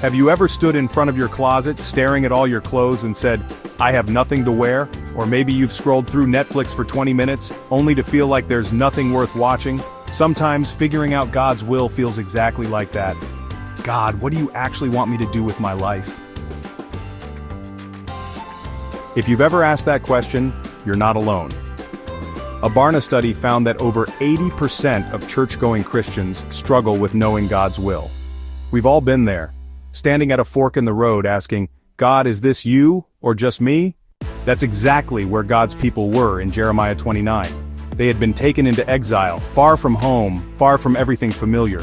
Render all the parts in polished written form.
Have you ever stood in front of your closet staring at all your clothes and said, "I have nothing to wear"? Or maybe you've scrolled through Netflix for 20 minutes, only to feel like there's nothing worth watching? Sometimes figuring out God's will feels exactly like that. God, what do you actually want me to do with my life? If you've ever asked that question, you're not alone. A Barna study found that over 80% of church-going Christians struggle with knowing God's will. We've all been there, standing at a fork in the road asking, "God, is this you, or just me?" That's exactly where God's people were in Jeremiah 29. They had been taken into exile, far from home, far from everything familiar.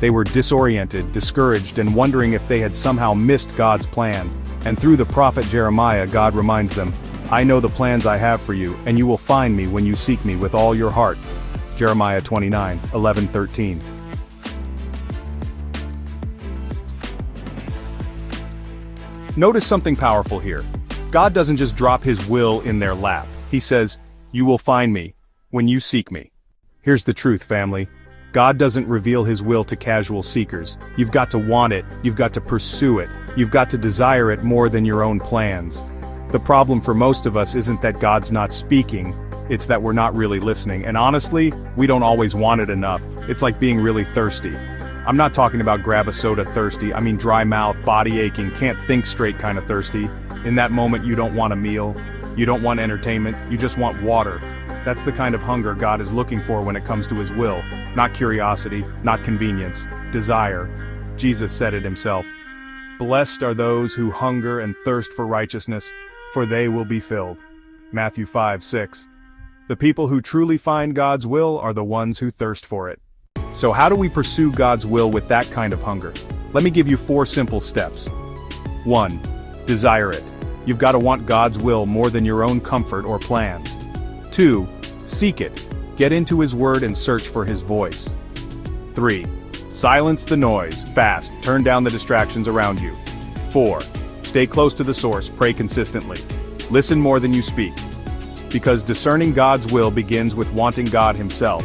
They were disoriented, discouraged, and wondering if they had somehow missed God's plan. And through the prophet Jeremiah, God reminds them, "I know the plans I have for you, and you will find me when you seek me with all your heart." Jeremiah 29, 11-13. Notice something powerful here. God doesn't just drop his will in their lap. He says, "You will find me when you seek me." Here's the truth, family. God doesn't reveal his will to casual seekers. You've got to want it, you've got to pursue it, you've got to desire it more than your own plans. The problem for most of us isn't that God's not speaking, it's that we're not really listening, and honestly, we don't always want it enough. It's like being really thirsty. I'm not talking about grab a soda thirsty, I mean dry mouth, body aching, can't think straight kind of thirsty. In that moment you don't want a meal, you don't want entertainment, you just want water. That's the kind of hunger God is looking for when it comes to his will. Not curiosity, not convenience, desire. Jesus said it himself. "Blessed are those who hunger and thirst for righteousness, for they will be filled." Matthew 5:6. The people who truly find God's will are the ones who thirst for it. So how do we pursue God's will with that kind of hunger? Let me give you 4 simple steps. 1. Desire it. You've got to want God's will more than your own comfort or plans. 2. Seek it. Get into his word and search for his voice. 3. Silence the noise, fast, turn down the distractions around you. 4. Stay close to the source, pray consistently. Listen more than you speak. Because discerning God's will begins with wanting God himself.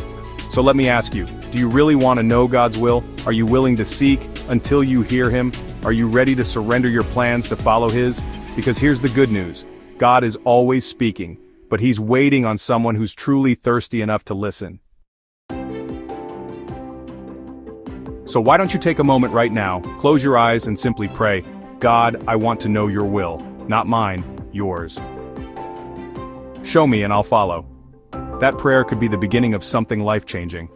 So let me ask you, do you really want to know God's will? Are you willing to seek until you hear him? Are you ready to surrender your plans to follow his? Because here's the good news. God is always speaking, but he's waiting on someone who's truly thirsty enough to listen. So why don't you take a moment right now, close your eyes and simply pray, "God, I want to know your will, not mine, yours. Show me and I'll follow." That prayer could be the beginning of something life-changing.